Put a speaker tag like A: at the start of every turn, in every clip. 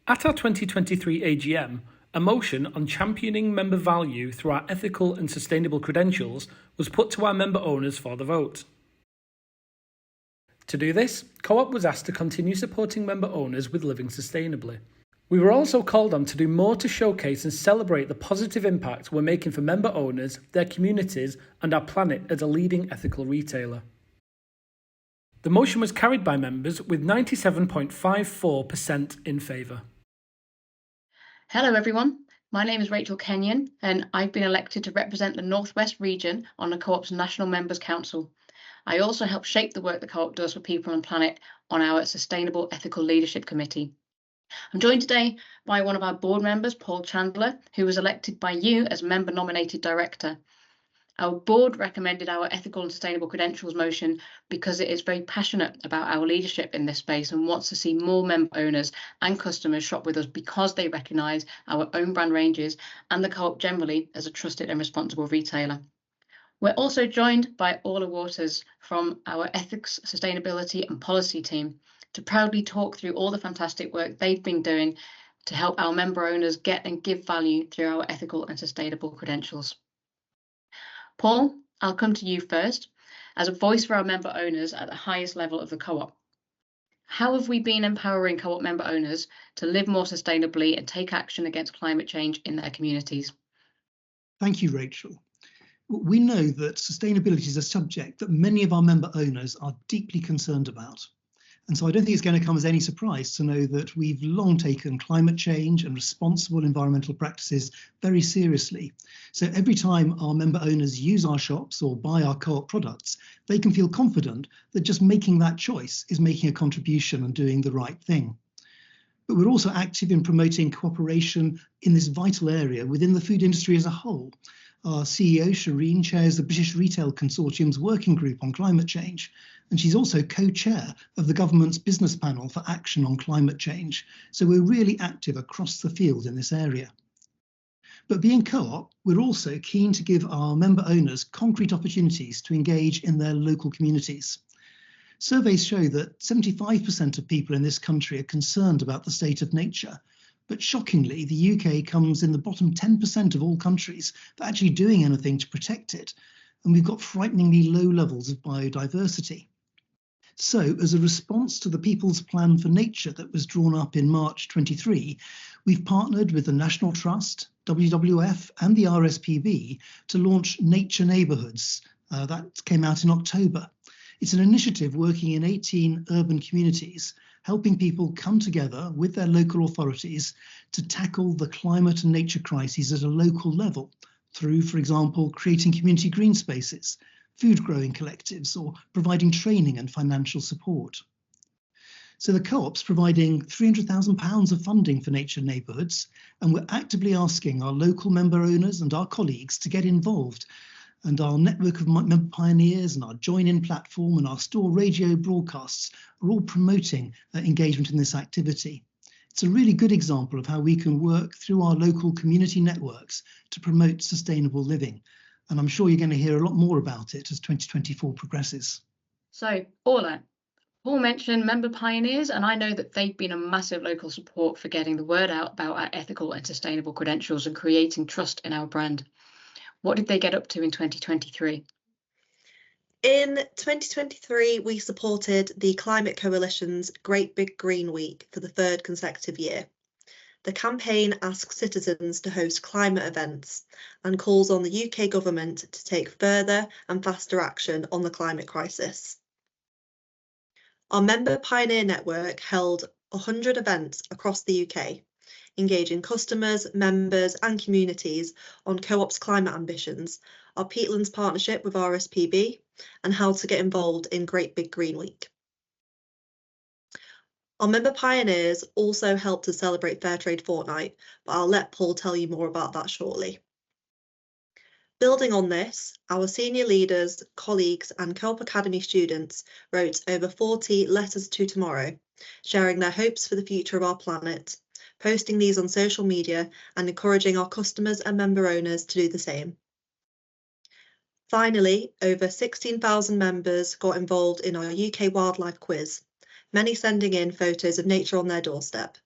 A: At our 2023 AGM, a motion on championing member value through our ethical and sustainable credentials was put to our member owners for the vote. To do this, Co-op was asked to continue supporting member owners with living sustainably. We were also called on to do more to showcase and celebrate the positive impact we're making for member owners, their communities, and our planet as a leading ethical retailer. The motion was carried by members with 97.54% in favour.
B: Hello everyone, my name is Rachel Kenyon and I've been elected to represent the North West region on the Co-op's National Members Council. I also help shape the work the Co-op does for people and planet on our Sustainable Ethical Leadership Committee. I'm joined today by one of our board members, Paul Chandler, who was elected by you as member nominated director. Our board recommended our ethical and sustainable credentials motion because it is very passionate about our leadership in this space and wants to see more member owners and customers shop with us because they recognise our own brand ranges and the Co-op generally as a trusted and responsible retailer. We're also joined by Orla Waters from our Ethics, Sustainability and Policy team to proudly talk through all the fantastic work they've been doing to help our member owners get and give value through our ethical and sustainable credentials. Paul, I'll come to you first. As a voice for our member owners at the highest level of the Co-op, how have we been empowering Co-op member owners to live more sustainably and take action against climate change in their communities?
C: Thank you, Rachel. We know that sustainability is a subject that many of our member owners are deeply concerned about. And so I don't think it's going to come as any surprise to know that we've long taken climate change and responsible environmental practices very seriously. So every time our member owners use our shops or buy our Co-op products, they can feel confident that just making that choice is making a contribution and doing the right thing. But we're also active in promoting cooperation in this vital area within the food industry as a whole. Our CEO, Shireen, chairs the British Retail Consortium's working group on climate change, and she's also co-chair of the government's business panel for action on climate change. So we're really active across the field in this area. But being Co-op, we're also keen to give our member owners concrete opportunities to engage in their local communities. Surveys show that 75% of people in this country are concerned about the state of nature. But shockingly, the UK comes in the bottom 10% of all countries for actually doing anything to protect it. And we've got frighteningly low levels of biodiversity. So as a response to the People's Plan for Nature that was drawn up in March 23, we've partnered with the National Trust, WWF and the RSPB to launch Nature Neighbourhoods. That came out in October. It's an initiative working in 18 urban communities, helping people come together with their local authorities to tackle the climate and nature crises at a local level through, for example, creating community green spaces, food growing collectives, or providing training and financial support. So the Co-op's providing £300,000 of funding for Nature Neighbourhoods, and we're actively asking our local member owners and our colleagues to get involved. And our network of member pioneers and our join-in platform and our store radio broadcasts are all promoting engagement in this activity. It's a really good example of how we can work through our local community networks to promote sustainable living. And I'm sure you're going to hear a lot more about it as 2024 progresses.
B: So, Orla, Paul mentioned member pioneers, and I know that they've been a massive local support for getting the word out about our ethical and sustainable credentials and creating trust in our brand. What did they get up to in 2023?
D: In 2023, we supported the Climate Coalition's Great Big Green Week for the third consecutive year. The campaign asks citizens to host climate events and calls on the UK government to take further and faster action on the climate crisis. Our member pioneer network held 100 events across the UK, engaging customers, members and communities on Co-op's climate ambitions, our peatlands partnership with RSPB, and how to get involved in Great Big Green Week. Our member pioneers also helped to celebrate Fairtrade Fortnight, but I'll let Paul tell you more about that shortly. Building on this, our senior leaders, colleagues and Co-op Academy students wrote over 40 letters to tomorrow, sharing their hopes for the future of our planet, posting these on social media and encouraging our customers and member owners to do the same. Finally, over 16,000 members got involved in our UK wildlife quiz, many sending in photos of nature on their doorstep.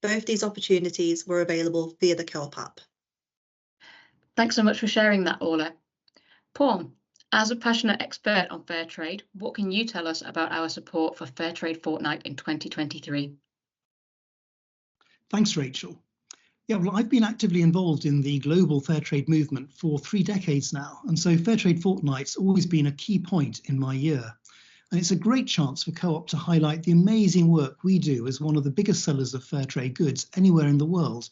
D: Both these opportunities were available via the Co-op app.
B: Thanks so much for sharing that, Orla. Paul, as a passionate expert on fair trade, what can you tell us about our support for Fair Trade Fortnight in 2023?
C: Thanks, Rachel. Yeah, well, I've been actively involved in the global fair trade movement for 3 decades now, and so Fair Trade Fortnight's always been a key point in my year. And it's a great chance for Co-op to highlight the amazing work we do as one of the biggest sellers of fair trade goods anywhere in the world.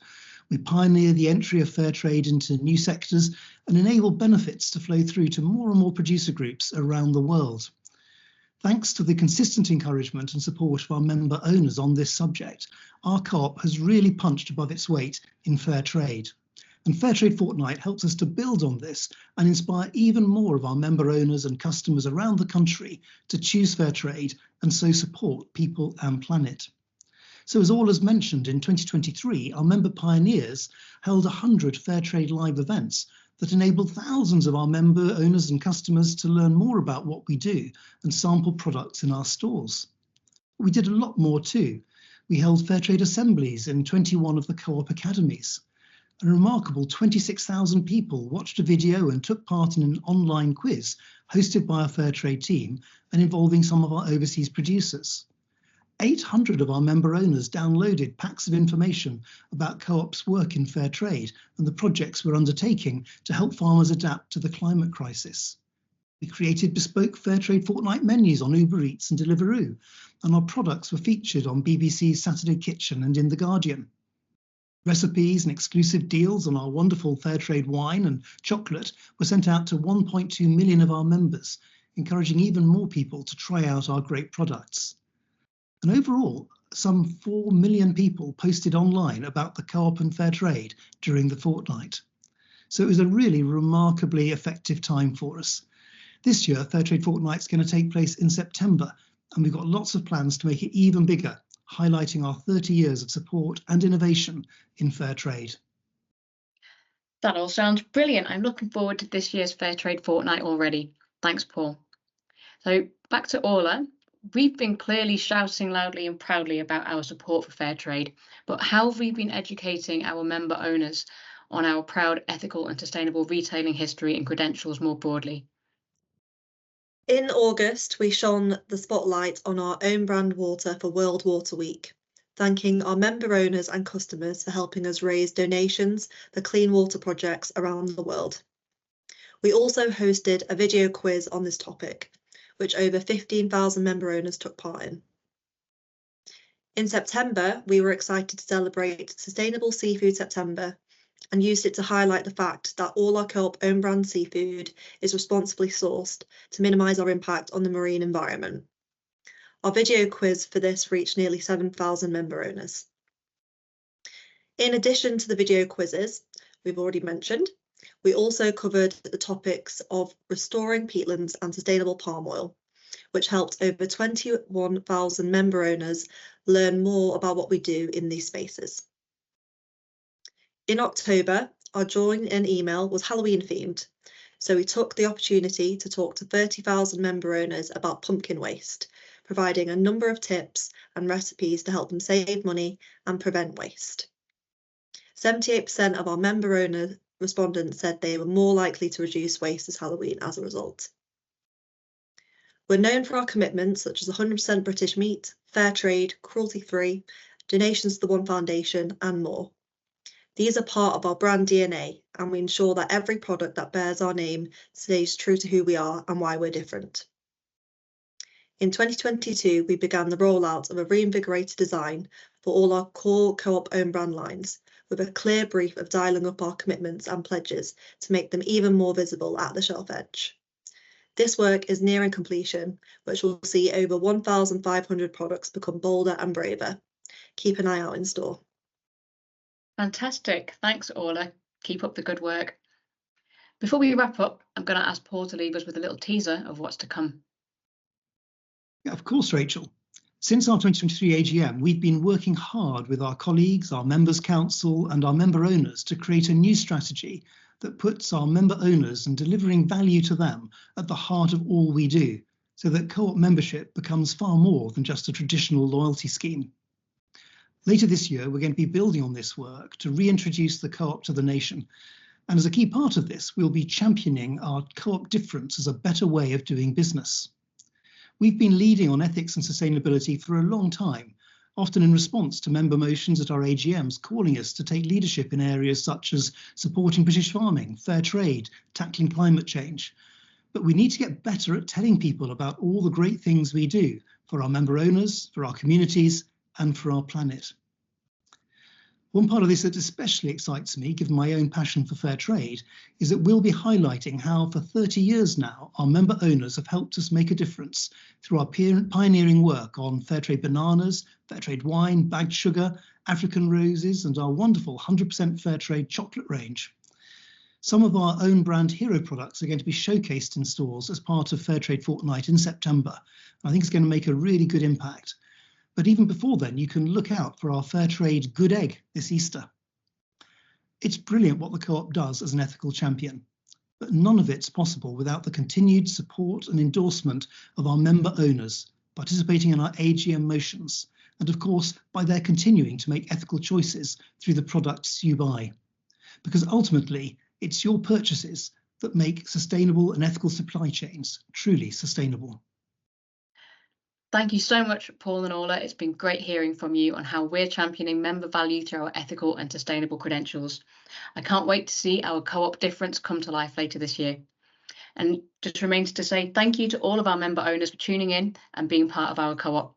C: We pioneer the entry of fair trade into new sectors and enable benefits to flow through to more and more producer groups around the world. Thanks to the consistent encouragement and support of our member owners on this subject, our Co-op has really punched above its weight in fair trade. And Fair Trade Fortnight helps us to build on this and inspire even more of our member owners and customers around the country to choose fair trade and so support people and planet. So as Orla's mentioned, in 2023, our member pioneers held 100 fair trade live events that enabled thousands of our member owners and customers to learn more about what we do and sample products in our stores. We did a lot more too. We held fair trade assemblies in 21 of the Co-op academies. A remarkable 26,000 people watched a video and took part in an online quiz hosted by our fair trade team and involving some of our overseas producers. 800 of our member owners downloaded packs of information about Co-op's work in fair trade and the projects we're undertaking to help farmers adapt to the climate crisis. We created bespoke Fair Trade Fortnight menus on Uber Eats and Deliveroo, and our products were featured on BBC's Saturday Kitchen and in The Guardian. Recipes and exclusive deals on our wonderful fair trade wine and chocolate were sent out to 1.2 million of our members, encouraging even more people to try out our great products. And overall, some 4 million people posted online about the Co-op and fair trade during the fortnight. So it was a really remarkably effective time for us. This year, Fair Trade Fortnight's going to take place in September, and we've got lots of plans to make it even bigger, highlighting our 30 years of support and innovation in fair trade.
B: That all sounds brilliant. I'm looking forward to this year's Fair Trade Fortnight already. Thanks, Paul. So back to Orla. We've been clearly shouting loudly and proudly about our support for fair trade, but how have we been educating our member owners on our proud, ethical and sustainable retailing history and credentials more broadly?
D: In August, we shone the spotlight on our own brand water for World Water Week, thanking our member owners and customers for helping us raise donations for clean water projects around the world. We also hosted a video quiz on this topic, which over 15,000 member owners took part in. In September, we were excited to celebrate Sustainable Seafood September and used it to highlight the fact that all our Co-op own brand seafood is responsibly sourced to minimise our impact on the marine environment. Our video quiz for this reached nearly 7,000 member owners. In addition to the video quizzes we've already mentioned, we also covered the topics of restoring peatlands and sustainable palm oil, which helped over 21,000 member owners learn more about what we do in these spaces. In October, our join-in email was Halloween themed, so we took the opportunity to talk to 30,000 member owners about pumpkin waste, providing a number of tips and recipes to help them save money and prevent waste. 78% of our member owner respondents said they were more likely to reduce waste this Halloween as a result. We're known for our commitments such as 100% British meat, fair trade, cruelty-free, donations to the One Foundation and more. These are part of our brand DNA, and we ensure that every product that bears our name stays true to who we are and why we're different. In 2022, we began the rollout of a reinvigorated design for all our core Co-op own brand lines, with a clear brief of dialling up our commitments and pledges to make them even more visible at the shelf edge. This work is nearing completion, which will see over 1,500 products become bolder and braver. Keep an eye out in store.
B: Fantastic. Thanks, Orla. Keep up the good work. Before we wrap up, I'm going to ask Paul to leave us with a little teaser of what's to come.
C: Yeah, of course, Rachel. Since our 2023 AGM, we've been working hard with our colleagues, our members' council and our member owners to create a new strategy that puts our member owners and delivering value to them at the heart of all we do, so that Co-op membership becomes far more than just a traditional loyalty scheme. Later this year, we're going to be building on this work to reintroduce the co-op to the nation. And as a key part of this, we'll be championing our co-op difference as a better way of doing business. We've been leading on ethics and sustainability for a long time, often in response to member motions at our AGMs calling us to take leadership in areas such as supporting British farming, fair trade, tackling climate change. But we need to get better at telling people about all the great things we do for our member owners, for our communities, and for our planet. One part of this that especially excites me, given my own passion for fair trade, is that we'll be highlighting how for 30 years now, our member owners have helped us make a difference through our pioneering work on fair trade bananas, fair trade wine, bagged sugar, African roses, and our wonderful 100% fair trade chocolate range. Some of our own brand hero products are going to be showcased in stores as part of Fair Trade Fortnight in September. I think it's going to make a really good impact. But even before then, you can look out for our Fair Trade Good Egg this Easter. It's brilliant what the co-op does as an ethical champion, but none of it's possible without the continued support and endorsement of our member owners participating in our AGM motions, and of course, by their continuing to make ethical choices through the products you buy. Because ultimately, it's your purchases that make sustainable and ethical supply chains truly sustainable.
B: Thank you so much, Paul and Orla. It's been great hearing from you on how we're championing member value through our ethical and sustainable credentials. I can't wait to see our co-op difference come to life later this year. And just remains to say thank you to all of our member owners for tuning in and being part of our co-op.